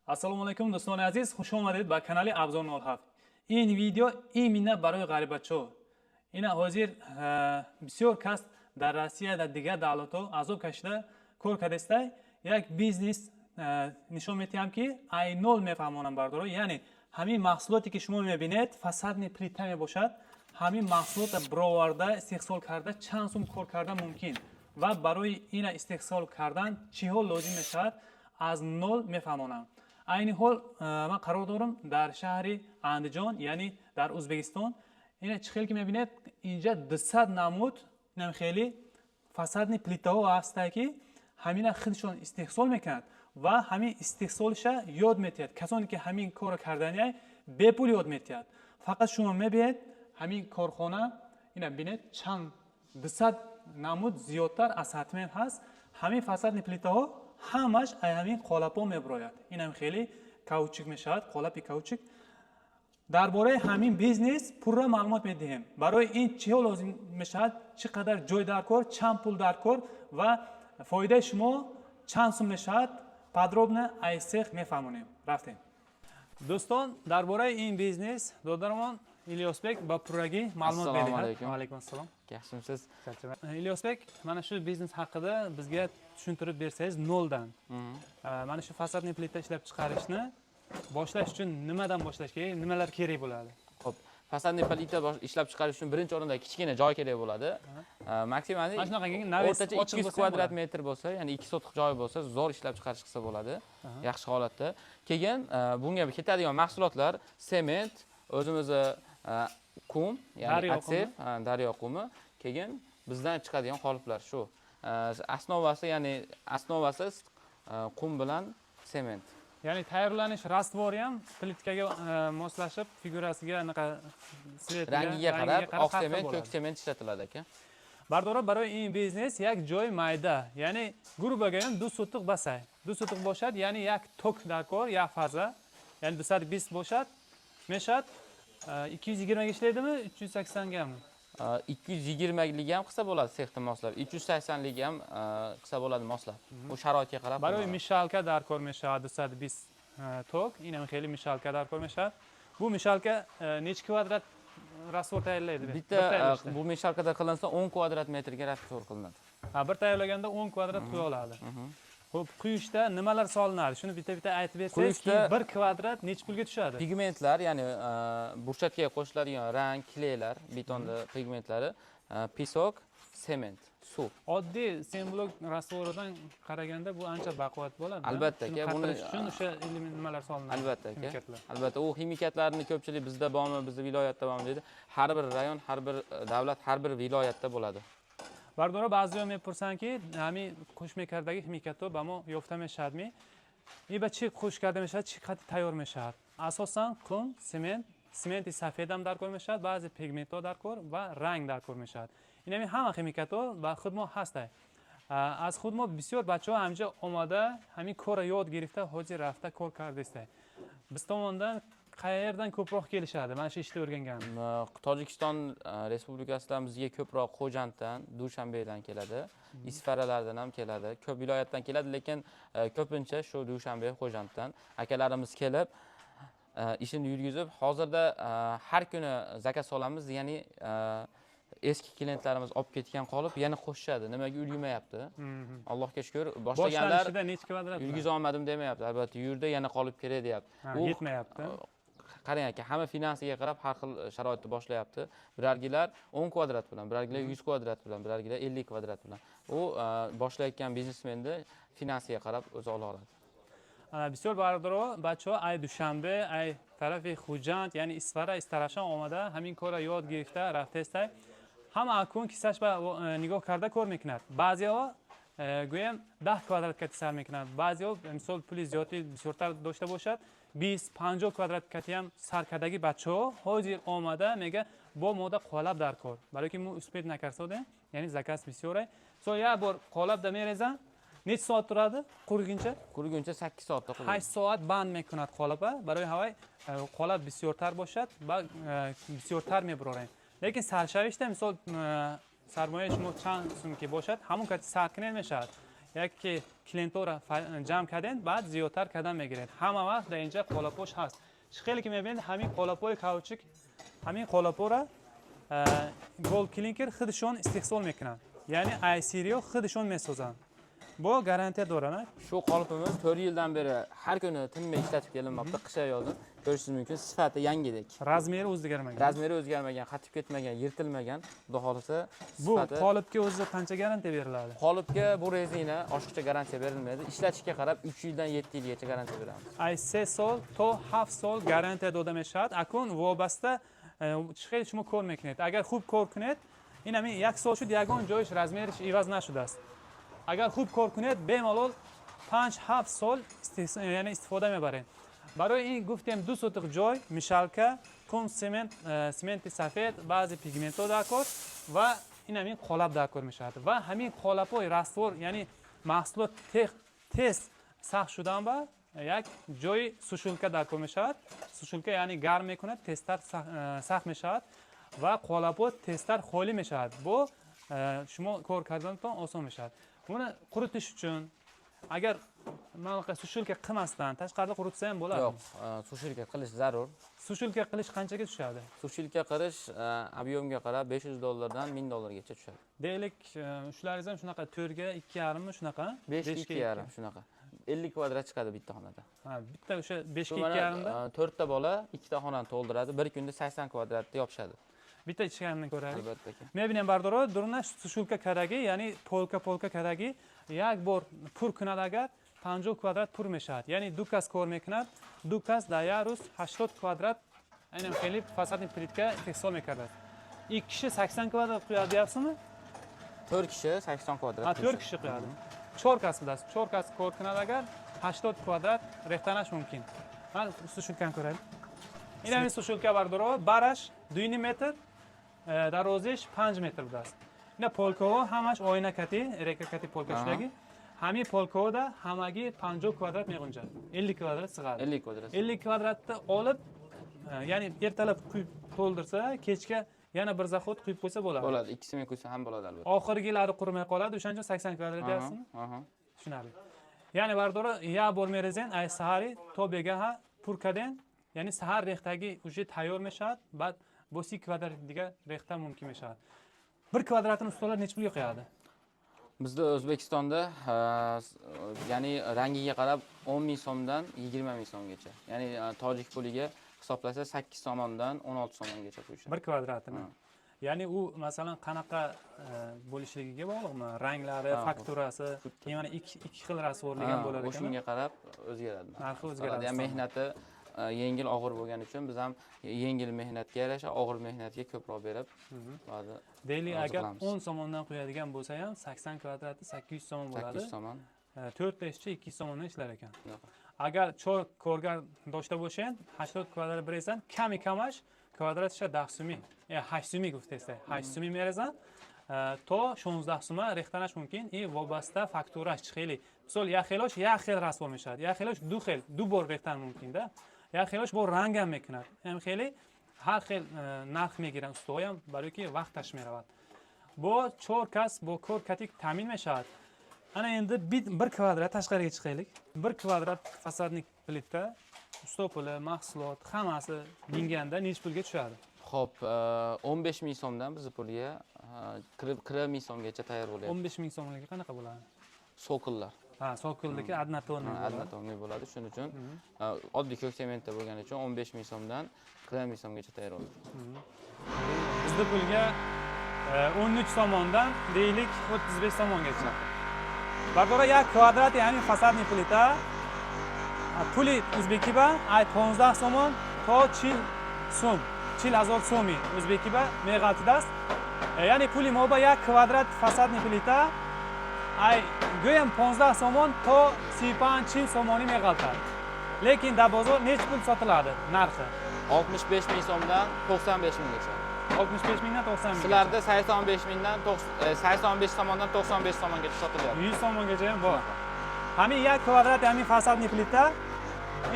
Ассалому алайкум дӯстони азиз, хуш омадед ба канали Абзор 07. Ин видео именно барои ғарибачо. Ина ҳозир бисёр кас дар Россия дар дигар давлатҳо азоб кашида кор кардестай, як бизнес нишон метиҳам ки айнол мефаҳмонам бардоро, яъне ҳамин маҳсулоте ки шумо мебинед фасадни плита мебошад, ҳамин маҳсулота бироварда истеҳсол карда чанд сум кор кардан мумкин ва барои ина истеҳсол кардан чиҳо лозим мешавад аз нол мефаҳмонам. Айни ҳол ман қарор дорам дар шаҳри Андиҷон, яъне дар Ӯзбекистон. Ина чӣ хел ки мебинед, инҷа 200 намуд намхели фасадни плитаҳо ҳастае ки ҳамина худшон истеҳсол мекунад ва ҳамин истеҳсолиша ёд метиҳад. Касоне ки ҳамин корро кардани бепул ёд метиҳад. Фақат шумо мебинед ҳамин корхона, ина бинед чанд 200 намуд зиёдтар аз ҳатмен ҳаст. ҳамин фасадни плитаҳо ҳамаш ҳамин қолапҳо меброяд. Инам хеле каучук мешавад, қолапи каучук. дар бораи ҳамин бизнес пурра маълумот медиҳем. Барои ин чиҳо лозим мешавад, чӣ қадар ҷой дар кор, чанд пул дар кор ва фоидаи шумо чанд сум мешавад, подробно аз сех мефаҳмонем. Рафтем. Дӯстон, дар бораи ин бизнес додармон Илёсбек ба пуррагӣ маълумот медиҳад. Assalomu alaykum. Ва алайкум асsalom. Yaxshimisiz? Илёсбек, mana shu biznes haqida bizga tushuntirib bersangiz noldan. Mana shu fasadni plita ishlab chiqarishni boshlash uchun nimadan boshlash kerak, nimalar kerak bo'ladi? Xo'p, fasadni plita ishlab chiqarish uchun birinchi o'rinda kichkina joy kerak bo'ladi. Maksimal Mana shunaqangi o'rtacha 200 kvadrat metr bo'lsa, ya'ni 2 sotix joy bo'lsa, zo'r ishlab chiqarish qilsa bo'ladi, yaxshi holatda. Keyin bunga ketadigan mahsulotlar sement, o'zimizni qum, ya'ni atsef, daryo qumi, keyin bizdan chiqadigan qoliplar shu. Asnovasi, ya'ni asnovasi qum bilan sement. Ya'ni tayyorlanish rastvori ham plitkaga moslashib, figurasiga anaqa svetiga, rangiga qarab oq sement, ko'k sement ishlatiladi aka. Bardora барои ин бизнес як ҷой майда, яъне грубо говоря 2 сотих басай. 2 сотих бошад, яъни як ток дар кор, як фарза, яъни 220 бошад, мешад 220 га ishlaydimi, 380 gami? 220 lik ham qilsa bo'ladi sexni moslab, 380 lik ham qilsa bo'ladi moslab. Bu sharoitga qarab. Барои мишалка дар кор мешавад 220 ток, инам хели мишалка дар кор мешавад. Бу мишалка necha kvadrat rastvor tayyorlaydi? Bitta bu mishalkada qilinsa 10 kvadrat metrga rastvor qilinadi. Bir tayyorlaganda 10 kvadrat quya oladi. Xo'p, quyishda nimalar solinadi? Shuni bitta aytib bersangiz, 1 kvadrat necha pulga tushadi? Pigmentlar, ya'ni burchatga qo'shiladigan rang, klaylar, betonda pigmentlari, pisok, sement, suv. Oddiy semblok rastvoridan qaraganda bu ancha baquvvat bo'ladi. Albatta aka, buni uchun o'sha nimalar solinadi. Albatta aka. Albatta, u ximikatlarni ko'pchilik bizda bormi, bizning viloyatda bormi deydi. Har bir rayon, har bir davlat, har bir viloyatda bo'ladi. Bardora ba'zilar mepursanki, hamin qo'shmekardagi ximikatlar bamo yofta meshadmi? Iba chi qo'sh karda meshad, chi qati tayyor meshad. Asosan qum, sementi safed ham dar kor meshad, ba'zi pigmentlar dar kor va rang dar kor meshad. Inami hamma ximikatlar va xudmo hastay. Az xudmo bisyor bachahо hamja omada hamин kora yod girifta, hozir rafta kor kardestay. Biz tomondan qayerdan ko'proq kelishadi? Mana shu ishni o'rganganim. Tojikiston Respublikasidan bizga ko'proq Xo'janddan, Dushanbedan keladi. Isfaralardan ham keladi. Ko'p viloyatdan keladi, lekin ko'pincha shu Dushanbe, Xo'janddan akalarimiz kelib ishini yurgizib, hozirda har kuni zakaz solamiz, ya'ni eski klientlarimiz olib ketgan qolib, yana qo'shishadi. Nimaga ulgurmayapti? Allohga shukr, boshlaganlar necha kvadrat yurgiza olmadim demayapti. Albatta, yurdi, yana qolib kerak deyapti. U yetmayapti. Qarang aka, hamma finansiga qarab har xil sharoitda boshlayapti. Birargilar 10 kvadrat bilan, birargilar 100 kvadrat bilan, birargilar 50 kvadrat bilan. U boshlayotgan biznesmenni finansiga qarab o'zi ola oladi. بسیار برادرها بچه‌ها ای دوشنبه ای طرف خوجند یعنی اسفره از طرفشان آمده همین کار یاد گرفته رفته است هم اکنون کیسش به نگاه کرده کار میکند بعضی‌ها گویم 10 کوادرات کتی سر میکند بعضی‌ها مثال پول زیادی بسیارتر داشته باشد 20-50 کوادرات کتی هم سرکردگی بچه‌ها حاضر آمده میگه با ماده قالب در کار برای که ما اسپید نکردیم یعنی زکات بسیاره سو یک بار قالب در میریزن necha soat turadi quriguncha? Quriguncha 8 soatda quradi. 8 soat band mekunad qolaba. Baroy havay qolab bisyortar boshad va bisyortar mebrorayim. Lekin sarshawishda misol sarmoya shuma chand sumki boshad, hamon kati sarkine meshad. یکی کلینتو را جمع کردین بعد زیادتر کردن میگیرید. همه وقت در اینجا قالپوش هست. خیلی که میبینید همین قالپوی کاوچوک همین قالپو را گل کلینکر خودشون استحصال میکنن. یعنی ای سیریو خودشون میسازن. Bu garantiya döramak. Shu qolipimiz 4 yildan beri har kuni tinmay ishlatib kelinmoqda. Qish yozi ko'rishingiz mumkin, sifati yangidek. Razmeri o'zgarmagan. Razmeri o'zgarmagan, qatib ketmagan, yirtilmagan. Xudo xolisa bu qolipga o'zi qancha garantiya beriladi? Qolipga bu rezina oshiqcha garantiya berilmaydi. Ishlatishga qarab 3 yildan 7 yilgacha garantiya beramiz. Ay 3 سال تا 7 سال garantiya داده میشد. اکنون وابسته خیلی شما کار میکنید. اگر خوب کار کنید این همین یک سال شد یگان جایش رزمرش عوض نشده است. اگر خوب کار کنید بی‌مالال 5-7 سال یعنی استفاده میبرید. برای این گفتیم دو سطح جای میشالکه کن سمنت سفید بعضی پیگمنت ها داکر و این همین قالب داکر میشد و همین قالب های رستور یعنی محصولات تست سخت شدن با یک جای سوشولکه داکر میشد. سوشولکه یعنی گرم میکند تستر سخت میشد و قالب ها تستر خالی میشد. با شما کار کردنتون آسان میشد. اون قروتش uchun agar mana sushilka qilmasdan tashqarida quritsa ham bo'ladi. Yo'q, sushilka qilish zarur. Sushilka qilish qanchaga tushadi? Sushilka qilish объемga qarab $500 dan $1000 gacha tushadi. Deylik, shularimiz ham shunaqa 4 ga 2,5 mi shunaqa? 5 ga 2,5 shunaqa. 50 kvadrat chiqadi bitta xonada. Ha, bitta o'sha 5 ga 2,5 da 4 ta bola ikkita xonani to'ldiradi. Bir kunda 80 kvadratda yopishadi. bitta ichganini ko'raylik. Albatta aka. Me'binem bardoro durna sushilka karagi ya'ni polka karagi یک بار پر کند اگر 50 کوادرات پر میشد. یعنی دو کس کار میکند، دو کس در یک روز 80 کوادرات این خیلی فساد پلیتکا استحصال میکرد. یک کشی 80 کوادرات قیاد بیافسونه؟ 4 kishi 80 kvadrat. 4 kishi qiladi. 4 کس بود است. 4 کس کار کند اگر 80 کوادرات ریختنش ممکن. من سوشولکا کنم. این همین سوشولکا بردارو بارش 2.5 متر درازیش 5 متر بود است. اینا پولکا همش آینه کتی رکتی پولکا شدگی همین پولکا دا همگی 50 کوادرات میگنجد 50 کوادرات sig'adi 50 kvadrat 50 kvadratni olib ya'ni ertalab quyib to'ldirsa kechga yana bir zahot quyib qo'ysa bo'ladi bo'ladi ikkisini qo'ysa ham bo'ladi albatta oxirgilari qurimay qoladi o'shaning uchun 80 kvadrat deyapsizmi tushunarli ya'ni bardora ya bor merezen ay sahari to begaha pur kaden ya'ni sahar rehtagi уже tayyor mishad ba'd bu 30 kvadrat diga rehta mumkin mishad 1 kvadratini ustalar necha pulga qo'yadi? Bizda O'zbekistonda ya'ni rangiga qarab 10 ming so'mdan 20 ming so'mgacha. Ya'ni tojik puliga hisoblasa 8 so'mondan 16 so'mongacha qo'yishadi. 1 kvadratini. Ya'ni u masalan qanaqa bo'lishligiga bog'liqmi? Ranglari, fakturasi, yana ikki xil rasvorligi ham bo'lar ekan. O'shunga qarab o'zgaradi. Narxi o'zgaradi. Ya'ni mehnati yengil og'ir bo'lgani uchun biz ham yengil mehnatga yarasha og'ir mehnatga ko'proq berib deylik agar 10 so'mondan qo'yadigan bo'lsa ham 80 kvadrati 800 so'mon bo'ladi 800 so'mon 4 ta ishchi 200 so'mondan ishlar ekan agar ko'rgar doshta bo'lsang 80 kvadrat berasan kami kamash kvadratcha 10 so'mi 8 so'mi guftesta 8 so'mi berasan to 16 so'ma rehtanash mumkin и вобаста фактураш خیلی misol yaxelosh yaxel rasvo mishad yaxelosh du bor rehtan mumkin-da yaxelosh bu rang ham mekinad ham خیلی har xil narx megiran ustoyam bariki vaqtash meravad bu 4 kas bu kor katik ta'min mishad ana endi 1 kvadrat tashqariga chiqaylik 1 kvadrat fasadnik plitda usto puli mahsulot hammasi minganda necha pulga tushadi Xo'p, 15 ming so'mdan biz pulga 40 ming so'mgacha tayyor bo'lyapti 15 ming so'mlarga qanaqa bo'ladi so'qillar ha so'qildagi adnatonni bo'ladi shuning uchun oddiy ko'k sementda bo'lgani uchun 15 ming so'mdan 40 ming so'mgacha tayyor bo'ladi bizda pulga 13 so'mondan deylik 35 so'mongacha bardora 1 kvadrat ya'ni fasadniy plita puli o'zbekiba ay 15 so'mon to 40 so'm 40,000 so'mi o'zbekiba meg'altidast ya'ni puli moba 1 kvadrat fasadniy plita ay go'yam 15 so'mon to 35 so'moni meg'altadi lekin da bozor necha pul sotiladi narxi 65 ming so'mdan 95 minggacha 65 mingdan 90 ming sizlarda 85 mingdan 85 so'mondan 95 so'mongacha sotilyapti 100 so'mongacha ham bor hamma 1 kvadrat hamma fasadniy plita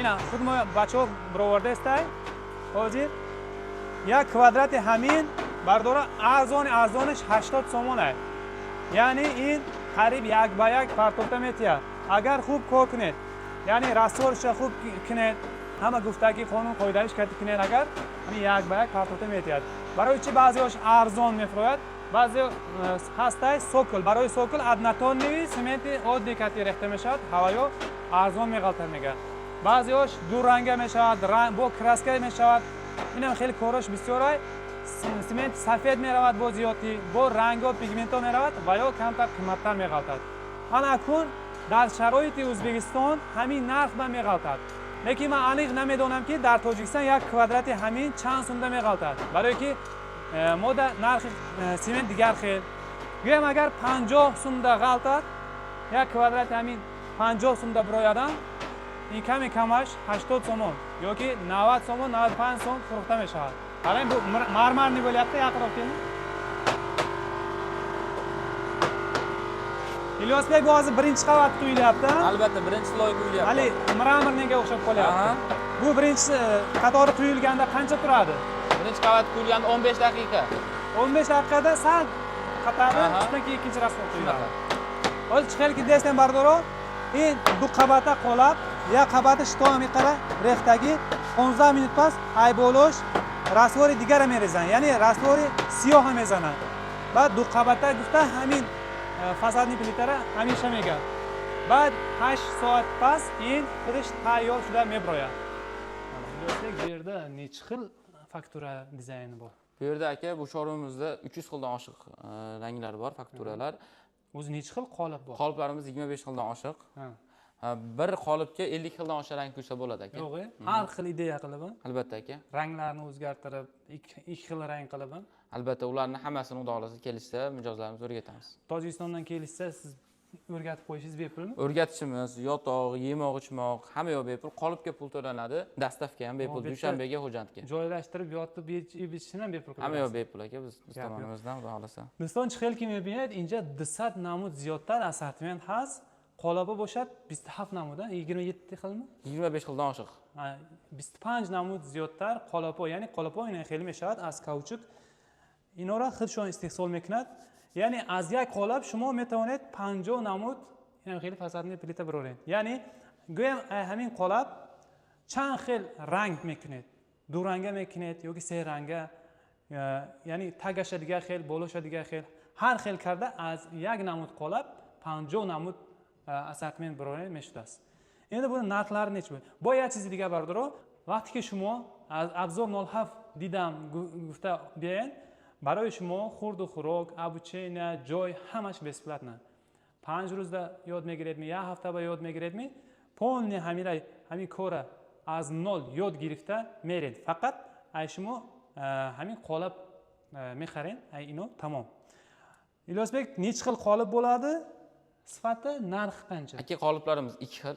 ina xudmo bacho birovarda istay hozir 1 kvadrat hammin bardora arzonish 80 so'mon ay ya'ni in قریب یک به یک پرتوته میتید. اگر خوب کار کنید یعنی رسولش خوب کنید همه گفتگی قانون قاعدهش کردید کنید اگر همین یک به یک پرتوته میتید. برای چی بعضیش ارزان میفروشد بعضی هسته سوکل برای سوکل ادنتون نیوی سمنت عادی کتی ریخته میشد هوایو ارزان میغلطه میگه. بعضیش دو رنگه میشود با کراسکه میشود اینم خیلی کارش بسیاره. سمنت سفید میرود با زیادی با رنگ و پیگمنت میرود و یا کمتر قیمتتر میغلطد. آن اکنون در شرایط ازبکستان همین نرخ به میغلطد. لیکن من انیق نمیدونم که در تاجیکستان یک کوادرات همین چند سومده میغلطد برای که ما در نرخ سمنت دیگر خیلی گویم اگر 50 سومده غلطد یک کوادرات همین 50 سومده برایدم این کمی کمش 80 سومون یا که 90 سومون 95 سوم فروخته میشود. حالا این مرمر نیولیت یک رفتیم İlyos Bey bu hozir birinchi qavat quyilyapti. Albatta birinchi loy quyilyapti. Hali mramorniga o'xshab qolyapti. Bu birinchi qatori quyilganda qancha turadi? Birinchi qavat quyilganda 15 daqiqa. 15 daqiqada sal qatori undan keyin ikkinchi rasm quyiladi. Hozir chiqaylik desam bardoro. این دو قباته قلاب یا قباته شتو میقره ریختگی 15 minut پس ای بولوش رسواری دیگر میریزن یعنی رسواری سیاه هم میزنن. بعد دو قباته گفته همین فسادنی پلیتره همیشه میگه. بعد 8 ساعت پس این خودش تیار شده میبراید. Bu yerda necha xil faktura dizayni bor? Bu yerda aka bu showroomimizda 300 xildan oshiq ranglar bor, fakturalar. O'zi necha xil qolip bor? Qoliplarimiz 25 xildan oshiq. Bir qolipga 50 xildan oshiq rang qo'shsa bo'ladi aka. Yo'q, har xil ideya qilib, albatta aka. Ranglarni o'zgartirib, ikki xil rang qilib. Albatta ularni hammasini xudo xolasa kelishsa mijozlarimiz o'rgatamiz. Tojikistondan kelishsa siz o'rgatib qo'yishingiz bepulmi? O'rgatishimiz, yotoq, yemoq, ichmoq hamma yoq bepul. Qolipga pul to'lanadi, dastavka ham bepul, Dushanbega, Xo'jandga. Joylashtirib, yotib, yeb-ichishni ham bepul qilamiz. Hamma yoq bepul aka biz tomonimizdan xudo xolasa. دوستان چخیل که میبینید اینجا 200 نمود زیادتر اسورتیمنت هست. قالبا باشد 27 نمودن 27 خیلی 25 xildan oshiq. 25 نمود زیادتر قالبا یعنی قالبا این خیلی میشود از کاوچوک اینا را خودشون استحصال میکند. یعنی از یک قالب شما میتوانید 50 نمود این خیلی فسادنی پلیت برورید. یعنی گویم همین قالب چند خیل رنگ میکنید. دو رنگه میکنید یا که سه رنگه یعنی تگش دیگه خیل بالوش دیگه خیل هر خیل کرده از یک نمود قالب 50 نمود اسورتیمنت برای میشده است. این بود نرخ‌لار نیچ بود. با یه چیز دیگه بردارو وقتی که شما از ابزار 07 دیدم گفته بیاین برای شما خورد و خوراک ابوچین جای همش بسپلت نه 5 روز یاد میگیرید می یک هفته با یاد میگیرید می پول همین کار از نول یاد گرفته میرید فقط ای شما همین قالب میخرین ای اینو تمام. ایلیاس بek necha xil qolip bo'ladi? Sifati narxi qancha? Aka qoliplarimiz 2 xil.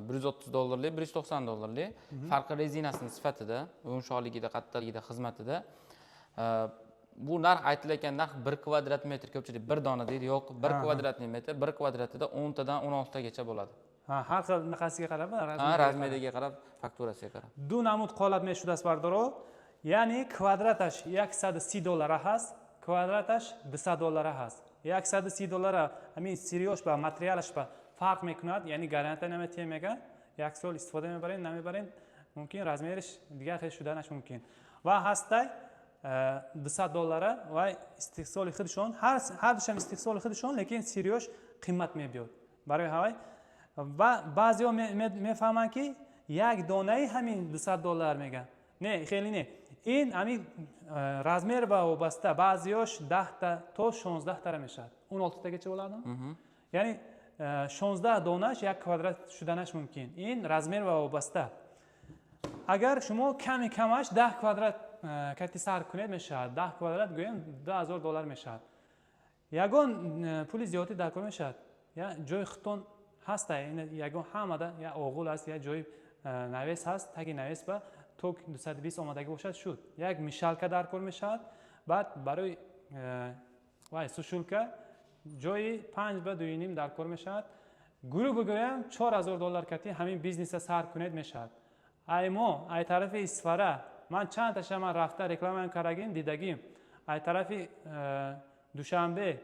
$130, $190. Farqi rezinasining sifatida, yumshoqligida, qattiqligida, xizmatida. Bu narx aytilayotgan narx 1 kvadrat metr ko'pchilik 1 dona deydi. Yo'q, 1 kvadrat metr 1 kvadratida 10 tadan 16 tagacha bo'ladi. Har xil naqasiga qarab, razmeriga qarab, fakturasiga qarab. دو نمود قالب میشده است بردارو یعنی کوادراتش $130 هست کوادراتش $200 هست. $130 همین سریوش با متریالش با فرق میکند یعنی گارانتی نمیتیم میگه یک سال استفاده میبرین نمیبرین ممکن رزمیرش دیگه خیلی شدنش ممکن و هسته $200 و استحصال خودشون هر دوشم استحصال خودشون لیکن سریوش قیمت میبیاد برای هوای و بعضی ها میفهمن که یک دانه همین $200 میگن نه خیلی نه این همین رزمیر با وابسته بعضیاش 10 تا 16 تا میشه 16 تاگه چه ولادم یعنی 16 دانش یک کوادرات شدنش ممکن این رزمیر و وابسته اگر شما کمی کمش 10 کوادرات کتی سر کنید میشه 10 کوادرات گویم $10,000 میشه یگان پول زیادی در کار میشه یا جای خطون هست این یگان همه یا اوغول است یا جای نویس هست تاگه نویس با توک 220 آمادگی باشد شد یک میشالکه در کار میشد بعد برای وای سوشولکه جای 5 به 2.5 در کار میشد گروه بگویم $4,000 کتی همین بیزنس سر کنید میشد ای ما ای طرف اسفره من چند تا شما رفته رکلام کردیم دیدگیم ای طرف دوشنبه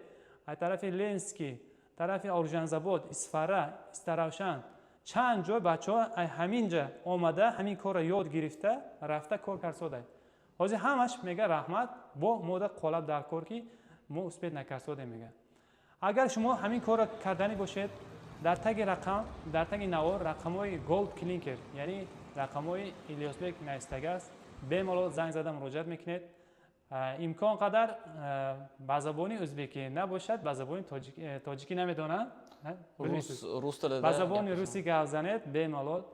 ای طرف لنسکی طرف اورژانزاباد، اسفره، استراوشن چند جا بچه‌ها همینجا اومده همین کار را یاد گرفته رفته کار کرده. حاضر همش میگه رحمت با مدت قالب در کار که ما اثبات نکرده میگه. اگر شما همین کار را کردنی باشید در تگ رقم در تگ نوار رقم‌های گولد کلینکر یعنی رقم‌های الیاس بیگ نیستگی است بمالال زنگ زدم مراجعه میکنید. امکان قدر با زبان ازبکی نباشد با زبان تاجیکی نمیدونن روس تلده با زبان روسی گپ زنید بمالال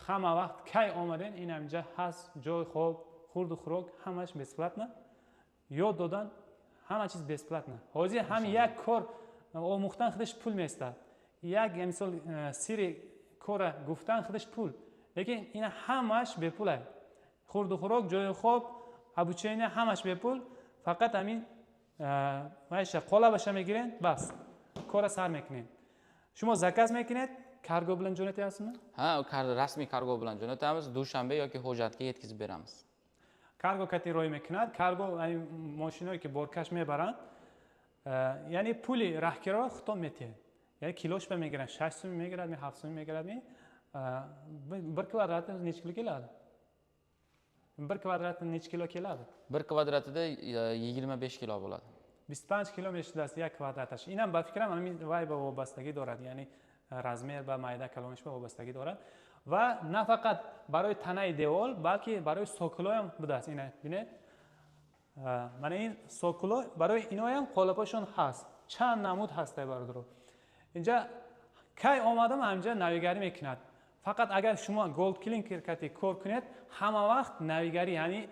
همه وقت کی آمدین این اینجا هست جای خوب خورد و خوراک همش بسپلاتنه یاد دادن همه چیز بسپلاتنه. حاضر هم یک کار آموختن خودش پول میستد یک مثال سری کار گفتن خودش پول لیکن این همش به پوله خورد و خوراک جای خوب ابوچین همش به پول فقط همین مایش قالبش میگیرین بس کار سر میکنین. شما زکات میکنید کارگو بلند جونتی هستن؟ ها رسمی کارگو بلند جونتی هست دوشنبه یا که حجتگی یتکیز برامز کارگو کتی روی میکند کارگو این ماشینایی که بارکش میبرند یعنی پولی راهکرا خودتون میتین یعنی کیلوش به میگیرن 6 سوم میگیرد می 7 سوم میگیرد می bir kvadrat necha kilo keladi? 1 kvadrat necha kilo keladi? 1 kvadratida 25 kilo bo'ladi. 25 kilo میشد یک kvadratش. اینم با فکرم همین وای با وابستگی دارد یعنی رزمیر با معده کلانش با وابستگی دارد و نه فقط برای تنه دیوال بلکه برای سوکلو هم بوده است. اینه ببینید من این سوکلو برای اینا هم قالبشون هست چند نمود هسته برادرو. اینجا کی آمدم همینجا نویگری میکند فقط اگر شما گولد کلینکر کتی کار کنید همه وقت نویگری یعنی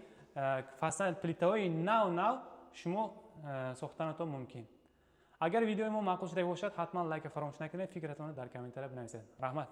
فصل پلیت‌های نو شما ساختنتون ممکن. اگر ویدیو ما معقول شده باشد حتما لایک فراموش نکنید فکرتون در کامنت بنویسید. رحمت